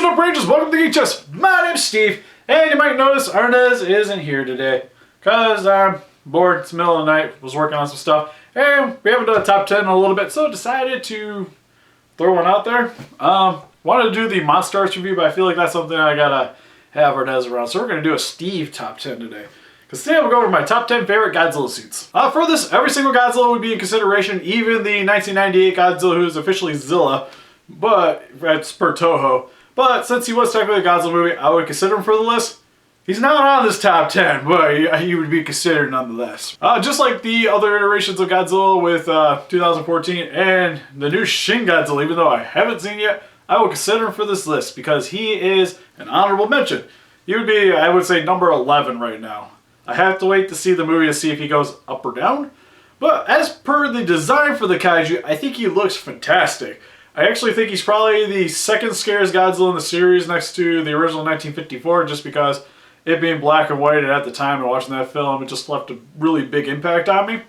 What's up, Rangers? Welcome to Geek Chess. My name's Steve, and you might notice Arnez isn't here today because I'm bored. It's the middle of the night. Was working on some stuff, and we haven't done a top 10 in a little bit, so decided to throw one out there. Wanted to do the Monstars review, but I feel like that's something I gotta have Arnez around, so we're gonna do a Steve top 10 today. Because today I'm going to go over my top 10 favorite Godzilla suits. For this, every single Godzilla would be in consideration, even the 1998 Godzilla, who is officially Zilla, but that's per Toho. But since he was technically a Godzilla movie, I would consider him for the list. He's not on this top 10, but he would be considered nonetheless. Just like the other iterations of Godzilla with 2014 and the new Shin Godzilla, even though I haven't seen yet, I would consider him for this list because he is an honorable mention. He would be, I would say, number 11 right now. I have to wait to see the movie to see if he goes up or down. But as per the design for the kaiju, I think he looks fantastic. I actually think he's probably the second scariest Godzilla in the series next to the original 1954, just because it being black and white, and at the time and watching that film, it just left a really big impact on me.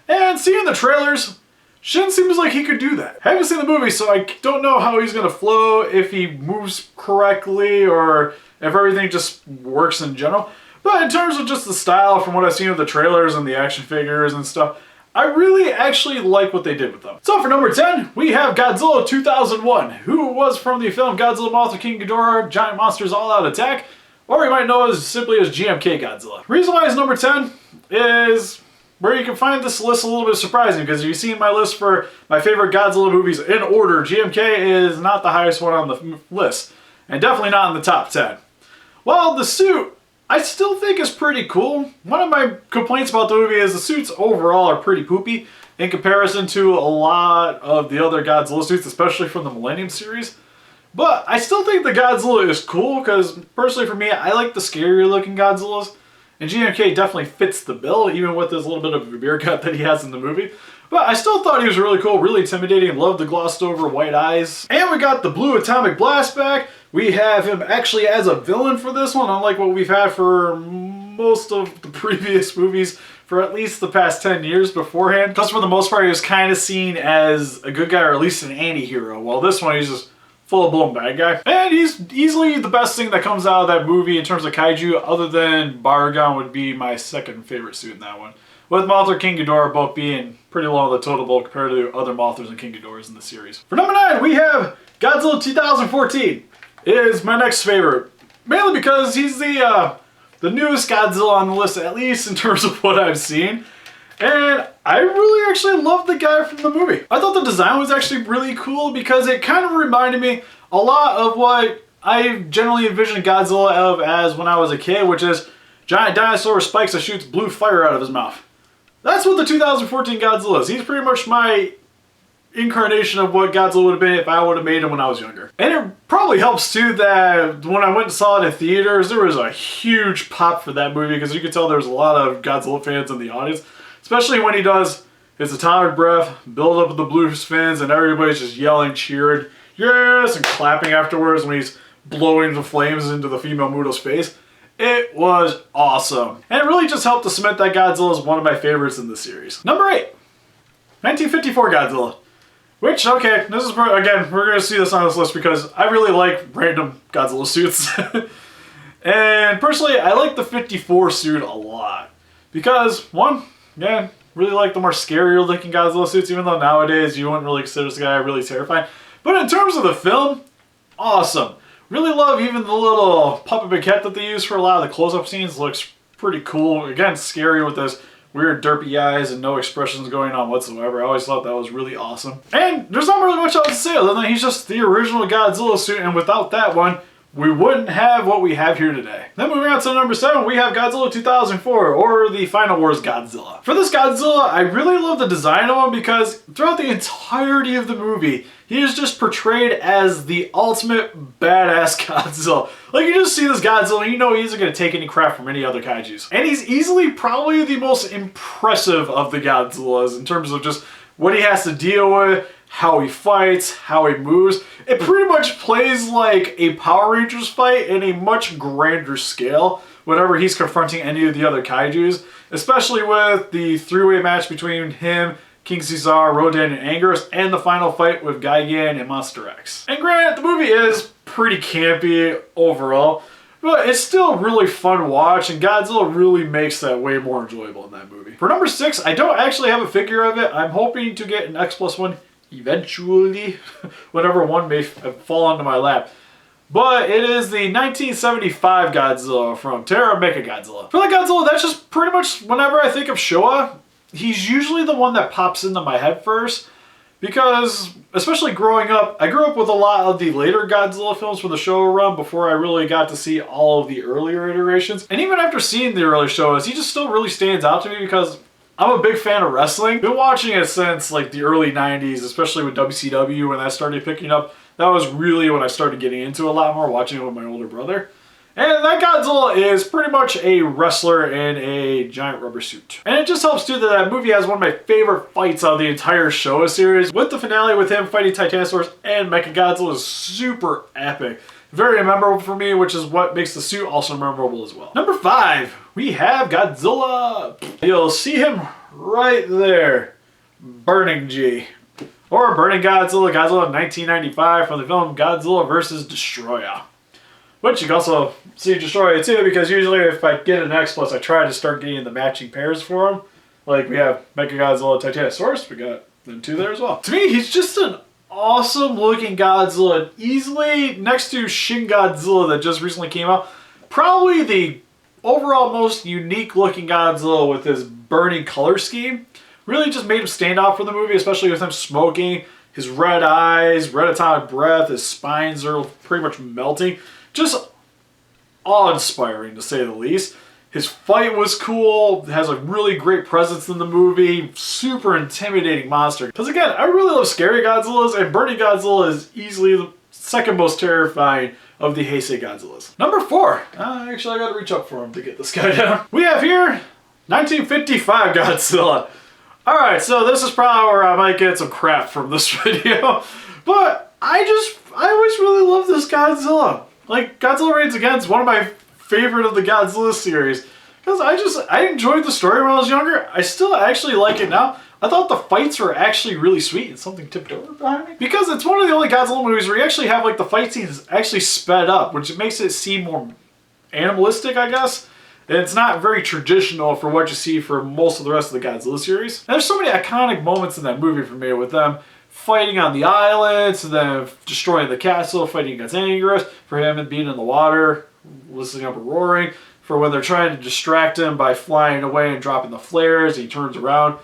And seeing the trailers, Shin seems like he could do that. I haven't seen the movie, so I don't know how he's going to flow, if he moves correctly, or if everything just works in general. But in terms of just the style, from what I've seen of the trailers and the action figures and stuff, I really actually like what they did with them. So for number 10, we have Godzilla 2001, who was from the film Godzilla, Mothra, King Ghidorah, Giant Monsters All Out Attack, or you might know as simply as GMK Godzilla. The reason why it's number 10 is where you can find this list a little bit surprising, because if you've seen my list for my favorite Godzilla movies in order, GMK is not the highest one on the list, and definitely not in the top 10. While the suit, I still think it's pretty cool. One of my complaints about the movie is the suits overall are pretty poopy in comparison to a lot of the other Godzilla suits, especially from the Millennium series. But I still think the Godzilla is cool because, personally for me, I like the scarier looking Godzillas. And GMK definitely fits the bill, even with this little bit of a beer gut that he has in the movie. But I still thought he was really cool, really intimidating, and loved the glossed over white eyes. And we got the blue atomic blast back. We have him actually as a villain for this one, unlike what we've had for most of the previous movies for at least the past 10 years beforehand. Because for the most part, he was kind of seen as a good guy, or at least an anti-hero. While this one, he's just full-blown bad guy. And he's easily the best thing that comes out of that movie in terms of kaiju, other than Baragon would be my second favorite suit in that one. With Mothra and King Ghidorah both being pretty low on the total bill compared to other Mothras and King Ghidorahs in the series. For number 9, we have Godzilla 2014. Is my next favorite. Mainly because he's the newest Godzilla on the list, at least in terms of what I've seen. And I really actually love the guy from the movie. I thought the design was actually really cool because it kind of reminded me a lot of what I generally envisioned Godzilla of as when I was a kid, which is giant dinosaur with spikes that shoots blue fire out of his mouth. That's what the 2014 Godzilla is. He's pretty much my incarnation of what Godzilla would have been if I would have made him when I was younger. And it probably helps too that when I went and saw it in theaters, there was a huge pop for that movie because you could tell there was a lot of Godzilla fans in the audience. Especially when he does his atomic breath, build up the blue fins, and everybody's just yelling, cheering, yes, and clapping afterwards when he's blowing the flames into the female Muto's face. It was awesome. And it really just helped to cement that Godzilla as one of my favorites in the series. Number 8, 1954 Godzilla. Which, okay, this is, again, we're going to see this on this list because I really like random Godzilla suits. And personally, I like the 54 suit a lot. Because, one, again, really like the more scarier looking Godzilla suits, even though nowadays you wouldn't really consider this guy really terrifying. But in terms of the film, awesome. Really love even the little puppet maquette that they use for a lot of the close-up scenes. Looks pretty cool. Again, scary with those weird derpy eyes and no expressions going on whatsoever. I always thought that was really awesome. And there's not really much else to say other than he's just the original Godzilla suit, and without that one, we wouldn't have what we have here today. Then moving on to number 7, we have Godzilla 2004, or the Final Wars Godzilla. For this Godzilla, I really love the design of him because throughout the entirety of the movie, he is just portrayed as the ultimate badass Godzilla. Like, you just see this Godzilla and you know he isn't going to take any crap from any other kaijus. And he's easily probably the most impressive of the Godzillas in terms of just what he has to deal with, how he fights, how he moves. It pretty much plays like a Power Rangers fight in a much grander scale whenever he's confronting any of the other kaijus, especially with the three-way match between him, King Caesar, Rodan, and Anguirus, and the final fight with Gigan and Monster X. And granted, the movie is pretty campy overall, but it's still really fun to watch, and Godzilla really makes that way more enjoyable in that movie. For number 6, I don't actually have a figure of it. I'm hoping to get an X+1 eventually, whenever one may fall onto my lap. But it is the 1975 Godzilla from Terra Mechagodzilla. For that Godzilla, that's just pretty much whenever I think of Showa, he's usually the one that pops into my head first. Because, especially growing up, I grew up with a lot of the later Godzilla films from the Showa run before I really got to see all of the earlier iterations. And even after seeing the early Showas, he just still really stands out to me because I'm a big fan of wrestling. Been watching it since like the early 90s, especially with WCW when that started picking up. That was really when I started getting into it a lot more, watching it with my older brother. And that Godzilla is pretty much a wrestler in a giant rubber suit. And it just helps too that that movie has one of my favorite fights out of the entire Showa series. With the finale with him fighting Titanosaurus and Mechagodzilla is super epic. Very memorable for me, which is what makes the suit also memorable as well. Number 5, we have Godzilla. You'll see him right there. Burning G. Or Burning Godzilla, Godzilla 1995 from the film Godzilla vs. Destroyer. Which you can also see Destroyer too, because usually if I get an X+, I try to start getting the matching pairs for them. Like we have Mechagodzilla, Titanosaurus, we got them two there as well. To me, he's just an awesome looking Godzilla, easily next to Shin Godzilla that just recently came out. Probably the overall most unique looking Godzilla with his burning color scheme. Really just made him stand out for the movie, especially with him smoking, his red eyes, red atomic breath, his spines are pretty much melting. Just awe-inspiring to say the least. His fight was cool, has a really great presence in the movie, super intimidating monster. Because again, I really love scary Godzillas, and Burning Godzilla is easily the second most terrifying of the Heisei Godzillas. Number 4, actually I gotta reach up for him to get this guy down. We have here 1955 Godzilla. Alright, so this is probably where I might get some crap from this video, but I always really love this Godzilla. Like, Godzilla Reigns Again is one of my favorite of the Godzilla series. Because I enjoyed the story when I was younger. I still actually like it now. I thought the fights were actually really sweet. And something tipped over behind me. Because it's one of the only Godzilla movies where you actually have like the fight scenes actually sped up. Which makes it seem more animalistic, I guess. And it's not very traditional for what you see for most of the rest of the Godzilla series. And there's so many iconic moments in that movie for me with them fighting on the islands, and then destroying the castle, fighting against Anguirus, for him being in the water, listening up and roaring, for when they're trying to distract him by flying away and dropping the flares, he turns around.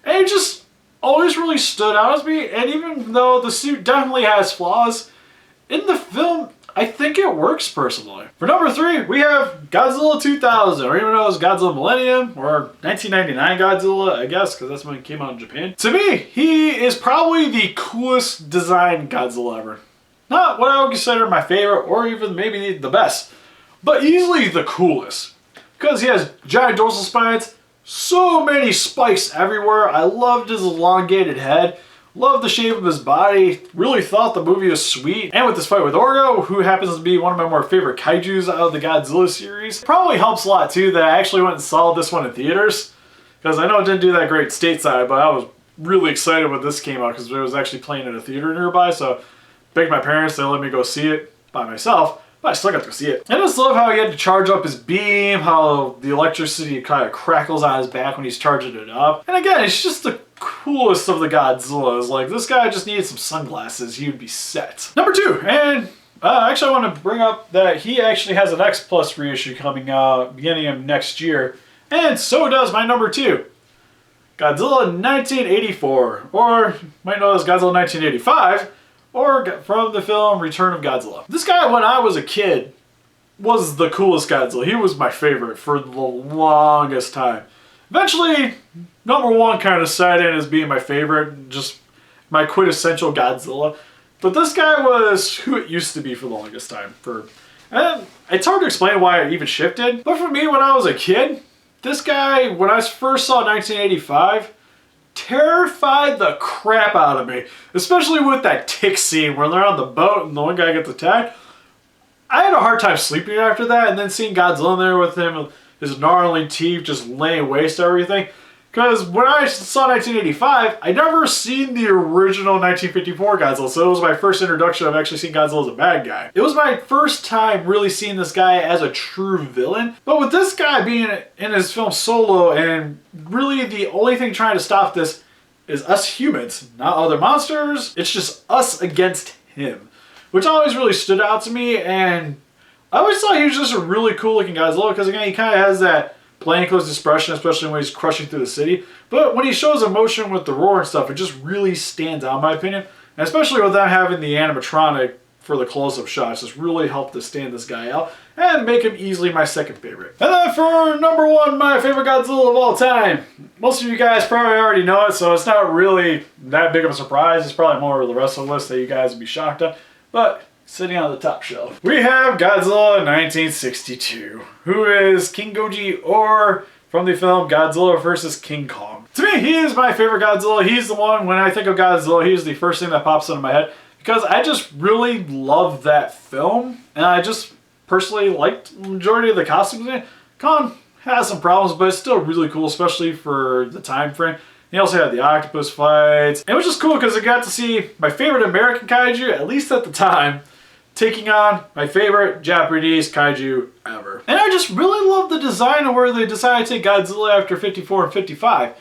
And it just always really stood out as me, and even though the suit definitely has flaws, in the film, I think it works personally. For number 3, we have Godzilla 2000, or even known as Godzilla Millennium, or 1999 Godzilla, I guess, because that's when it came out in Japan. To me, he is probably the coolest designed Godzilla ever. Not what I would consider my favorite, or even maybe the best, but easily the coolest. Because he has giant dorsal spines, so many spikes everywhere. I loved his elongated head. Loved the shape of his body, really thought the movie was sweet. And with this fight with Orgo, who happens to be one of my more favorite kaijus out of the Godzilla series. Probably helps a lot too that I actually went and saw this one in theaters. Because I know it didn't do that great stateside, but I was really excited when this came out because it was actually playing at a theater nearby. So begged my parents to let me go see it by myself. But I still got to go see it. I just love how he had to charge up his beam, how the electricity kind of crackles on his back when he's charging it up. And again, it's just the coolest of the Godzillas. Like, this guy just needed some sunglasses, he would be set. Number 2, and actually I want to bring up that he actually has an X Plus reissue coming out beginning of next year. And so does my number 2. Godzilla 1984, or you might know as Godzilla 1985, or from the film Return of Godzilla. This guy, when I was a kid, was the coolest Godzilla. He was my favorite for the longest time. Eventually, number 1 kind of sat in as being my favorite, just my quintessential Godzilla. But this guy was who it used to be for the longest time. And it's hard to explain why it even shifted. But for me, when I was a kid, this guy, when I first saw 1985, terrified the crap out of me. Especially with that tick scene where they're on the boat and the one guy gets attacked. I had a hard time sleeping after that, and then seeing Godzilla in there with him, his gnarly teeth just laying waste to everything, Because when I saw 1985, I'd never seen the original 1954 Godzilla, so it was my first introduction of actually seeing Godzilla as a bad guy. It was my first time really seeing this guy as a true villain, but with this guy being in his film Solo, and really the only thing trying to stop this is us humans, not other monsters. It's just us against him, which always really stood out to me, and I always thought he was just a really cool looking Godzilla, because again, he kind of has that plainclothes expression, especially when he's crushing through the city. But when he shows emotion with the roar and stuff, it just really stands out in my opinion. And especially with them having the animatronic for the close-up shots, just really helped to stand this guy out and make him easily my second favorite. And then for number one, my favorite Godzilla of all time. Most of you guys probably already know it, so it's not really that big of a surprise. It's probably more of the rest of the list that you guys would be shocked at. But sitting on the top shelf, we have Godzilla 1962, who is King Goji, or from the film Godzilla vs. King Kong. To me, he is my favorite Godzilla. He's the one, when I think of Godzilla, he's the first thing that pops into my head, because I just really love that film, and I just personally liked the majority of the costumes in it. Kong has some problems, but it's still really cool, especially for the time frame. He also had the octopus fights. And it was just cool because I got to see my favorite American kaiju, at least at the time, taking on my favorite Japanese kaiju ever. And I just really love the design of where they decided to take Godzilla after 54 and 55,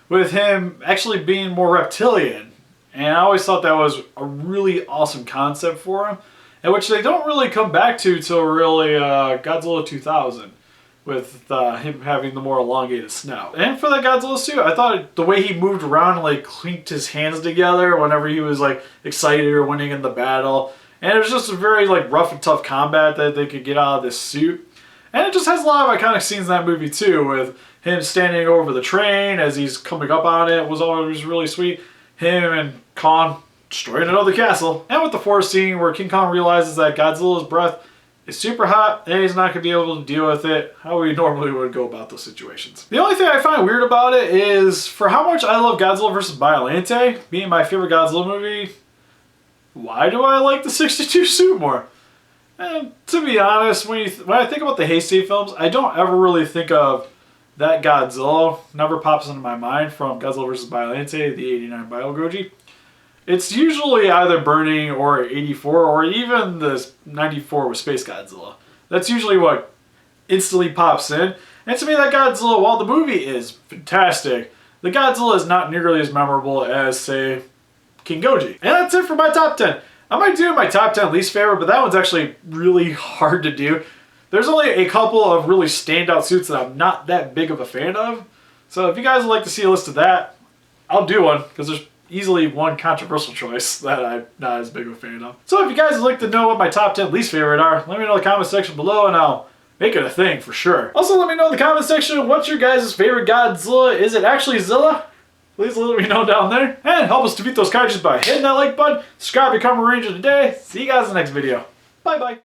with him actually being more reptilian. And I always thought that was a really awesome concept for him, and which they don't really come back to till really Godzilla 2000, with him having the more elongated snout. And for that Godzilla suit, I thought the way he moved around and like clinked his hands together whenever he was like excited or winning in the battle. And it was just a very like rough and tough combat that they could get out of this suit. And it just has a lot of iconic scenes in that movie too, with him standing over the train as he's coming up on it. Was always really sweet. Him and Kong destroying another castle. And with the forest scene where King Kong realizes that Godzilla's breath is super hot and he's not going to be able to deal with it how we normally would go about those situations. The only thing I find weird about it is, for how much I love Godzilla vs. Biollante being my favorite Godzilla movie, why do I like the 62 suit more? And to be honest, when I think about the Heisei films, I don't ever really think of that Godzilla. Never pops into my mind from Godzilla vs. Biollante, the 89 Biogoji. It's usually either Burning or 84 or even the 94 with Space Godzilla. That's usually what instantly pops in. And to me, that Godzilla, while the movie is fantastic, the Godzilla is not nearly as memorable as, say, King Goji. And that's it for my top 10. I might do my top 10 least favorite, but that one's actually really hard to do. There's only a couple of really standout suits that I'm not that big of a fan of. So if you guys would like to see a list of that, I'll do one, because there's easily one controversial choice that I'm not as big of a fan of. So if you guys would like to know what my top 10 least favorite are, let me know in the comment section below and I'll make it a thing for sure. Also, let me know in the comment section what's your guys' favorite Godzilla. Is it actually Zilla? Please let me know down there. And help us defeat those kaijus by hitting that like button, subscribe, become a ranger today. See you guys in the next video. Bye bye.